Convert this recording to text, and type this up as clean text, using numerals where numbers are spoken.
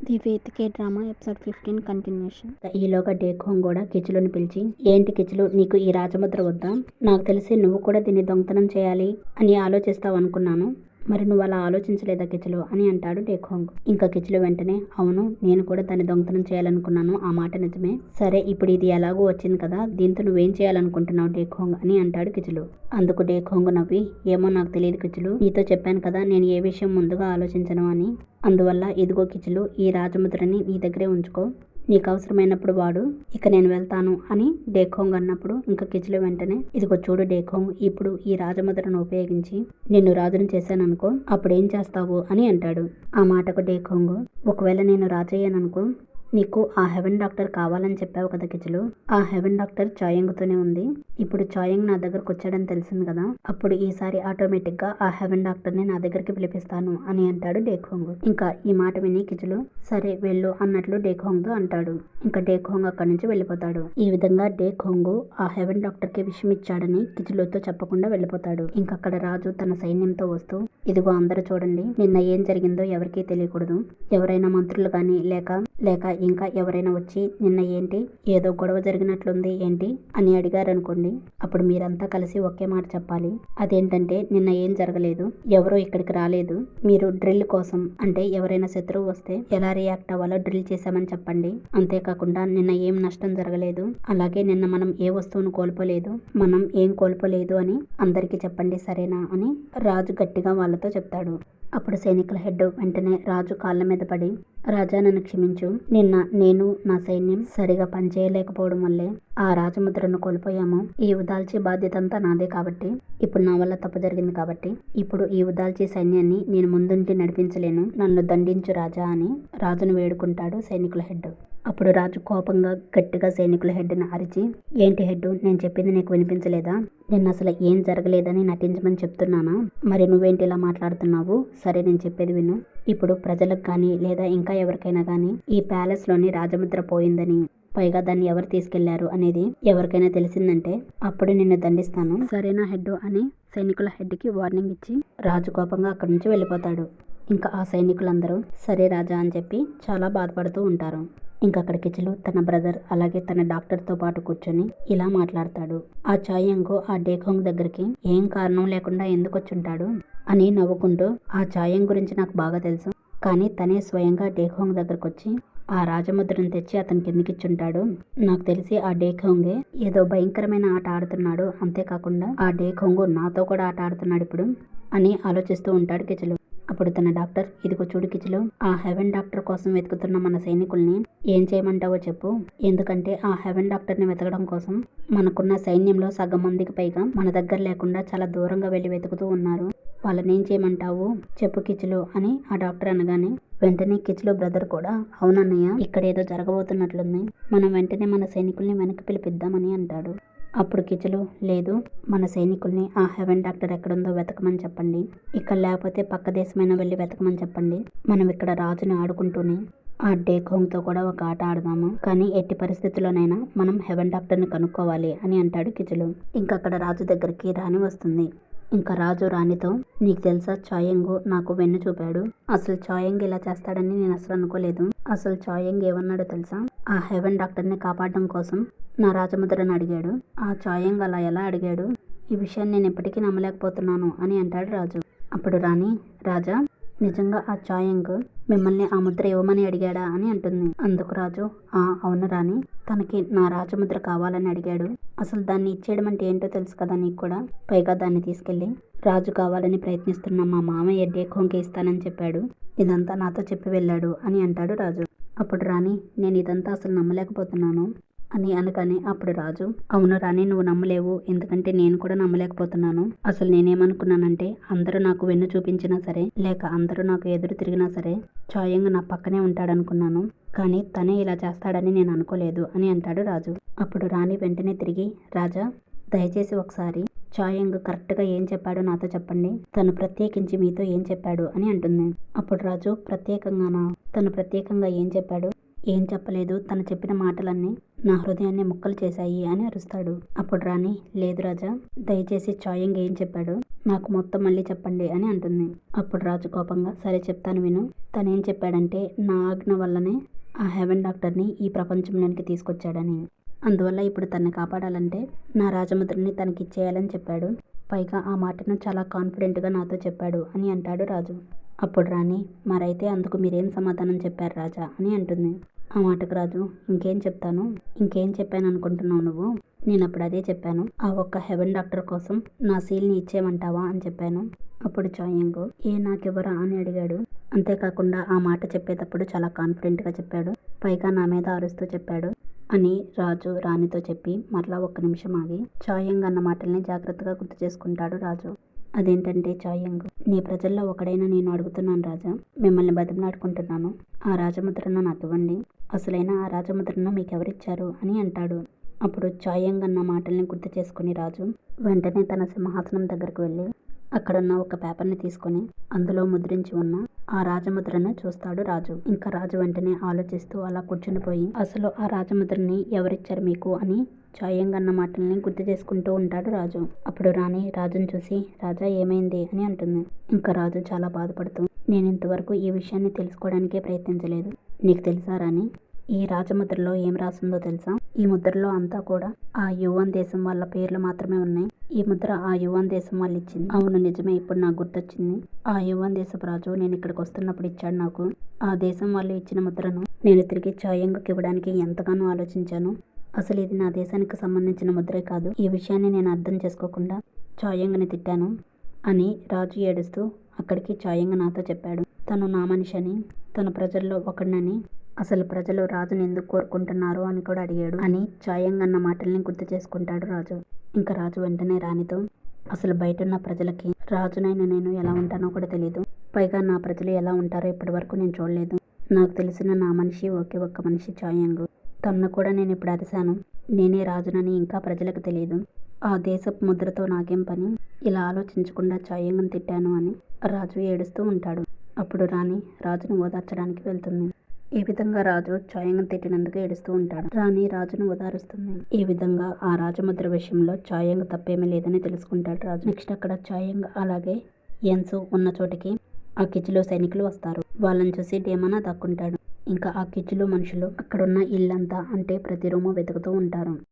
The వేదికే drama episode 15 continuation. ఈలోగా డేఖోంగ్ కూడా కిచులుని పిలిచి, ఏంటి కిచులు, నీకు ఈ రాజముద్ర వద్దా? నాకు తెలిసి నువ్వు కూడా దీన్ని దొంగతనం చేయాలి అని ఆలోచిస్తావు అనుకున్నాను. మరి నువ్వు అలా ఆలోచించలేదా కిచులు అని అంటాడు డేఖోంగ్. ఇంకా కిచులు వెంటనే, అవును, నేను కూడా దాన్ని దొంగతనం చేయాలనుకున్నాను, ఆ మాట నిజమే. సరే, ఇప్పుడు ఇది ఎలాగో వచ్చింది కదా, దీంతో నువ్వేం చేయాలనుకుంటున్నావు డేఖోంగ్ అని అంటాడు కిచులు. అందుకు డేఖోంగ్ నవ్వి, ఏమో నాకు తెలియదు కిచులు, నీతో చెప్పాను కదా నేను ఏ విషయం ముందుగా ఆలోచించను అని. అందువల్ల ఇదిగో కిచులు, ఈ రాజముద్రని నీ దగ్గరే ఉంచుకో, నీకు అవసరమైనప్పుడు వాడు, ఇక నేను వెళ్తాను అని డేఖోంగ్ అన్నప్పుడు ఇంకా కిచులు వెంటనే, ఇదిగో చూడు డేఖోంగ్, ఇప్పుడు ఈ రాజముద్రను ఉపయోగించి నిన్ను రాజును చేశాననుకో, అప్పుడేం చేస్తావు అని అంటాడు. ఆ మాటకు డేఖోంగ్, ఒకవేళ నేను రాజయ్యాననుకో, నీకు ఆ హెవెన్ డాక్టర్ కావాలని చెప్పావు కదా కిచులు, ఆ హెవెన్ డాక్టర్ చాయంగ్తోనే ఉంది. ఇప్పుడు చాయంగ్ నా దగ్గరకు వచ్చాడని తెలిసింది కదా, అప్పుడు ఈసారి ఆటోమేటిక్ గా ఆ హెవెన్ డాక్టర్ ని నా దగ్గరికి పిలిపిస్తాను అని అంటాడు డేఖోంగ్. ఇంకా ఈ మాట విని కిచులు, సరే వెళ్ళు అన్నట్లు డేఖోంగ్ తో అంటాడు. ఇంకా డేఖోంగ్ అక్కడి నుంచి వెళ్ళిపోతాడు. ఈ విధంగా డేఖోంగ్ ఆ హెవెన్ డాక్టర్ కి విషయం ఇచ్చాడని కిచులుతో చెప్పకుండా వెళ్ళిపోతాడు. ఇంకక్కడ రాజు తన సైన్యంతో వస్తూ, ఇదిగో అందరూ చూడండి, నిన్న ఏం జరిగిందో ఎవరికీ తెలియకూడదు. ఎవరైనా మంత్రులు కానీ లేక ఇంకా ఎవరైనా వచ్చి నిన్న ఏంటి, ఏదో గొడవ జరిగినట్లుంది ఏంటి అని అడిగారనుకోండి, అప్పుడు మీరంతా కలిసి ఒకే మాట చెప్పాలి. అదేంటంటే, నిన్న ఏం జరగలేదు, ఎవరో ఇక్కడికి రాలేదు, మీరు డ్రిల్ కోసం, అంటే ఎవరైనా శత్రువు వస్తే ఎలా రియాక్ట్ అవ్వాలో డ్రిల్ చేశామని చెప్పండి. అంతేకాకుండా నిన్న ఏం నష్టం జరగలేదు, అలాగే నిన్న మనం ఏ వస్తువును కోల్పోలేదు, మనం ఏం కోల్పోలేదు అని అందరికీ చెప్పండి, సరేనా అని రాజు గట్టిగా వాళ్ళతో చెప్తాడు. అప్పుడు సైనికుల హెడ్ వెంటనే రాజు కాళ్ళ మీద పడి, రాజా నన్ను క్షమించు, నిన్న నేను నా సైన్యం సరిగా పనిచేయలేకపోవడం వల్లే ఆ రాజముద్రను కోల్పోయాము. ఈ ఉదాల్చి బాధ్యత అంతా నాదే కాబట్టి, ఇప్పుడు నా వల్ల తప్పు జరిగింది కాబట్టి, ఇప్పుడు ఈ ఉదాల్చి సైన్యాన్ని నేను ముందుండి నడిపించలేను, నన్ను దండించు రాజా అని రాజును వేడుకుంటాడు సైనికుల హెడ్. అప్పుడు రాజు కోపంగా గట్టిగా సైనికుల హెడ్ని అరిచి, ఏంటి హెడ్, నేను చెప్పింది నీకు వినిపించలేదా? నిన్న అసలు ఏం జరగలేదని నటించమని చెప్తున్నానా? మరి నువ్వేంటి ఇలా మాట్లాడుతున్నావు? సరే, నేను చెప్పేది విను. ఇప్పుడు ప్రజలకు కానీ లేదా ఇంకా ఎవరికైనా కానీ ఈ ప్యాలెస్లోని రాజముద్ర పోయిందని, పైగా దాన్ని ఎవరు తీసుకెళ్లారు అనేది ఎవరికైనా తెలిసిందంటే అప్పుడు నిన్ను దండిస్తాను, సరేనా హెడ్ అని సైనికుల హెడ్కి వార్నింగ్ ఇచ్చి రాజు కోపంగా అక్కడి నుంచి వెళ్ళిపోతాడు. ఇంకా ఆ సైనికులందరూ సరే రాజా అని చెప్పి చాలా బాధపడుతూ ఉంటారు. ఇంకా అక్కడ కిచులు తన బ్రదర్ అలాగే తన డాక్టర్తో పాటు కూర్చొని ఇలా మాట్లాడతాడు. ఆ చాయంగ్ ఆ డేఖోంగ్ దగ్గరికి ఏం కారణం లేకుండా ఎందుకు వచ్చుంటాడు అని నవ్వుకుంటూ, ఆ చాయంగ్ గురించి నాకు బాగా తెలుసు, కానీ తనే స్వయంగా డేఖోంగ్ దగ్గరకు వచ్చి ఆ రాజముద్రను తెచ్చి అతనికి ఎందుకు ఇచ్చుంటాడు, నాకు తెలిసి ఆ డేఖోంగే ఏదో భయంకరమైన ఆట ఆడుతున్నాడు, అంతేకాకుండా ఆ డేఖోంగ్ నాతో కూడా ఆట ఆడుతున్నాడు ఇప్పుడు అని ఆలోచిస్తూ ఉంటాడు కిచులు. అప్పుడు తన డాక్టర్, ఇదిగో చూడు కిచులు, ఆ హెవెన్ డాక్టర్ కోసం వెతుకుతున్న మన సైనికుల్ని ఏం చేయమంటావో చెప్పు, ఎందుకంటే ఆ హెవెన్ డాక్టర్ని వెతకడం కోసం మనకున్న సైన్యంలో సగం మందికి పైగా మన దగ్గర లేకుండా చాలా దూరంగా వెళ్ళి వెతుకుతూ ఉన్నారు, వాళ్ళని ఏం చేయమంటావు చెప్పు కిచులు అని ఆ డాక్టర్ అనగానే వెంటనే కిచులు బ్రదర్ కూడా, అవునన్నయ్య, ఇక్కడ ఏదో జరగబోతున్నట్లుంది, మనం వెంటనే మన సైనికుల్ని వెనక్కి పిలిపిద్దామని అంటాడు. అప్పుడు కిచులు, లేదు, మన సైనికుల్ని ఆ హెవెన్ డాక్టర్ ఎక్కడుందో వెతకమని చెప్పండి, ఇక్కడ లేకపోతే పక్క దేశమైనా వెళ్ళి వెతకమని చెప్పండి, మనం ఇక్కడ రాజుని ఆడుకుంటూనే ఆ డేఖోంగ్తో కూడా ఒక ఆట ఆడదాము, కానీ ఎట్టి పరిస్థితుల్లోనైనా మనం హెవెన్ డాక్టర్ని కనుక్కోవాలి అని అంటాడు కిచులు. ఇంకా అక్కడ రాజు దగ్గరికి రాణి వస్తుంది. ఇంకా రాజు రాణితో, నీకు తెలుసా, చాయంగ్ నాకు వెన్ను చూపాడు, అసలు చాయంగ్ ఇలా చేస్తాడని నేను అసలు అనుకోలేదు, అసలు చాయంగ్ ఏమన్నాడో తెలుసా, ఆ హెవెన్ డాక్టర్ని కాపాడడం కోసం నా రాజముద్రను అడిగాడు, ఆ చాయంగ్ అలా ఎలా అడిగాడు, ఈ విషయాన్ని నేను ఎప్పటికీ నమ్మలేకపోతున్నాను అని అంటాడు రాజు. అప్పుడు రాణి, రాజా, నిజంగా ఆ చాయంగ్ మిమ్మల్ని ఆ ముద్ర ఇవ్వమని అడిగాడా అని అంటుంది. అందుకు రాజు, అవును రాణి, తనకి నా రాజముద్ర కావాలని అడిగాడు, అసలు దాన్ని ఇచ్చేయడం అంటే ఏంటో తెలుసు కదా నీకు కూడా, పైగా దాన్ని తీసుకెళ్ళి రాజు కావాలని ప్రయత్నిస్తున్న మా మామయ్య డేఖోంగ్కి ఇస్తానని చెప్పాడు, ఇదంతా నాతో చెప్పి వెళ్ళాడు అని అంటాడు రాజు. అప్పుడు రాణి, నేను ఇదంతా అసలు నమ్మలేకపోతున్నాను అని అనగానే అప్పుడు రాజు, అవును రాణి, నువ్వు నమ్మలేవు, ఎందుకంటే నేను కూడా నమ్మలేకపోతున్నాను, అసలు నేనేమనుకున్నానంటే అందరూ నాకు వెన్ను చూపించినా సరే లేక అందరూ నాకు ఎదురు తిరిగినా సరే చాయంగ్ నా పక్కనే ఉంటాడనుకున్నాను, కానీ తనే ఇలా చేస్తాడని నేను అనుకోలేదు అని అంటాడు రాజు. అప్పుడు రాణి వెంటనే తిరిగి, రాజా, దయచేసి ఒకసారి చాయంగ్ కరెక్ట్గా ఏం చెప్పాడో నాతో చెప్పండి, తను ప్రత్యేకించి మీతో ఏం చెప్పాడు అని అంటుంది. అప్పుడు రాజు, ప్రత్యేకంగానా, తను ప్రత్యేకంగా ఏం చెప్పాడు, ఏం చెప్పలేదు, తను చెప్పిన మాటలన్నీ నా హృదయాన్ని ముక్కలు చేశాయి అని అరుస్తాడు. అప్పుడు రాణి, లేదు రాజా, దయచేసి చాయంగ్ ఏం చెప్పాడు నాకు మొత్తం మళ్ళీ చెప్పండి అని అంటుంది. అప్పుడు రాజు కోపంగా సరే చెప్తాను విను. తనేం చెప్పాడంటే నా ఆజ్ఞ వల్లనే ఆ హెవెన్ డాక్టర్ని ఈ ప్రపంచంలోనికి తీసుకొచ్చాడని. అందువల్ల ఇప్పుడు తన్ని కాపాడాలంటే నా రాజముద్రని తనకిచ్చేయాలని చెప్పాడు. పైగా ఆ మాటను చాలా కాన్ఫిడెంట్గా నాతో చెప్పాడు అని అంటాడు రాజు. అప్పుడు రాణి మరైతే అందుకు మీరేం సమాధానం చెప్పారు రాజా అని అంటుంది. ఆ మాటకు రాజు ఇంకేం చెప్తాను, ఇంకేం చెప్పాను అనుకుంటున్నావు నువ్వు? నేను అప్పుడు అదే చెప్పాను, ఆ ఒక్క హెవెన్ డాక్టర్ కోసం నా సీల్ని ఇచ్చేయమంటావా అని చెప్పాను. అప్పుడు చాయంగ్ నాకివ్వరా అని అడిగాడు. అంతేకాకుండా ఆ మాట చెప్పేటప్పుడు చాలా కాన్ఫిడెంట్గా చెప్పాడు. పైగా నా మీద అరుస్తూ చెప్పాడు అని రాజు రాణితో చెప్పి మరలా ఒక్క నిమిషం ఆగి చాయంగ్ అన్న మాటల్ని జాగ్రత్తగా గుర్తు చేసుకుంటాడు రాజు. అదేంటంటే చాయంగ్, నీ ప్రజల్లో ఒకడైనా నేను అడుగుతున్నాను రాజా, మిమ్మల్ని బతిమలాడుకుంటున్నాను, ఆ రాజముద్రను నాకు ఇవ్వండి, అసలైన ఆ రాజముద్రను మీకెవరిచ్చారు అని అంటాడు. అప్పుడు చాయంగ్ అన్న మాటల్ని గుర్తు చేసుకుని రాజు వెంటనే తన సింహాసనం దగ్గరకు వెళ్ళి అక్కడున్న ఒక పేపర్ని తీసుకొని అందులో ముద్రించి ఉన్న ఆ రాజముద్రను చూస్తాడు రాజు. ఇంకా రాజు వెంటనే ఆలోచిస్తూ అలా కూర్చునిపోయి అసలు ఆ రాజముద్రని ఎవరిచ్చారు మీకు అని చాయంగ్ అన్న మాటల్ని గుర్తు చేసుకుంటూ ఉంటాడు రాజు. అప్పుడు రాణి రాజును చూసి రాజా ఏమైంది అని అంటుంది. ఇంకా రాజు చాలా బాధపడుతూ నేను ఇంతవరకు ఈ విషయాన్ని తెలుసుకోవడానికే ప్రయత్నించలేదు. నీకు తెలుసా రాణి, ఈ రాజముద్రలో ఏం రాసిందో తెలుసా? ఈ ముద్రలో అంతా కూడా ఆ యువన్ దేశం వాళ్ళ పేర్లు మాత్రమే ఉన్నాయి. ఈ ముద్ర ఆ యువన్ దేశం వాళ్ళు ఇచ్చింది. అవును నిజమే, ఇప్పుడు నాకు గుర్తొచ్చింది. ఆ యువన్ దేశపు రాజు నేను ఇక్కడికి వస్తున్నప్పుడు ఇచ్చాడు నాకు. ఆ దేశం వాళ్ళు ఇచ్చిన ముద్రను నేను తిరిగి చాయంగ్కి ఇవ్వడానికి ఎంతగానో ఆలోచించాను. అసలు ఇది నా దేశానికి సంబంధించిన ముద్రే కాదు. ఈ విషయాన్ని నేను అర్థం చేసుకోకుండా చాయంగ్ని తిట్టాను అని రాజు ఏడుస్తూ అక్కడికి చాయంగ్ నాతో చెప్పాడు. తను నా మనిషి అని, తన ప్రజల్లో ఒకడినని, అసలు ప్రజలు రాజుని ఎందుకు కోరుకుంటున్నారు అని కూడా అడిగాడు అని చాయంగ్ అన్న మాటల్ని గుర్తు చేసుకుంటాడు రాజు. ఇంకా రాజు వెంటనే రాణితో అసలు బయటున్న ప్రజలకి రాజునైన నేను ఎలా ఉంటానో కూడా తెలీదు. పైగా నా ప్రజలు ఎలా ఉంటారో ఇప్పటి వరకు నేను చూడలేదు. నాకు తెలిసిన నా మనిషి ఒకే ఒక్క మనిషి చాయంగ్. తన్ను కూడా నేను ఇప్పుడు అరిశాను. నేనే రాజునని ఇంకా ప్రజలకు తెలియదు. ఆ దేశపు ముద్రతో నాకేం పని? ఇలా ఆలోచించకుండా చాయంగ్ని తిట్టాను అని రాజు ఏడుస్తూ ఉంటాడు. అప్పుడు రాణి రాజును ఓదార్చడానికి వెళ్తుంది. ఈ విధంగా రాజు చాయంగ్ని తిట్టినందుకు ఏడుస్తూ ఉంటాడు. రాణి రాజును ఓదారుస్తుంది. ఈ విధంగా ఆ రాజముద్ర విషయంలో చాయంగ్ తప్పేమీ లేదని తెలుసుకుంటాడు రాజు. నెక్స్ట్ అక్కడ చాయంగ్ అలాగే యెన్సు ఉన్న చోటికి ఆ కిచిలు సైనికులు వస్తారు. వాళ్ళని చూసి డేమనా దక్కుంటాడు. ఇంకా ఆ కిచిలు మనుషులు అక్కడున్న ఇల్లంతా అంటే ప్రతి రూము వెతుకుతూ ఉంటారు.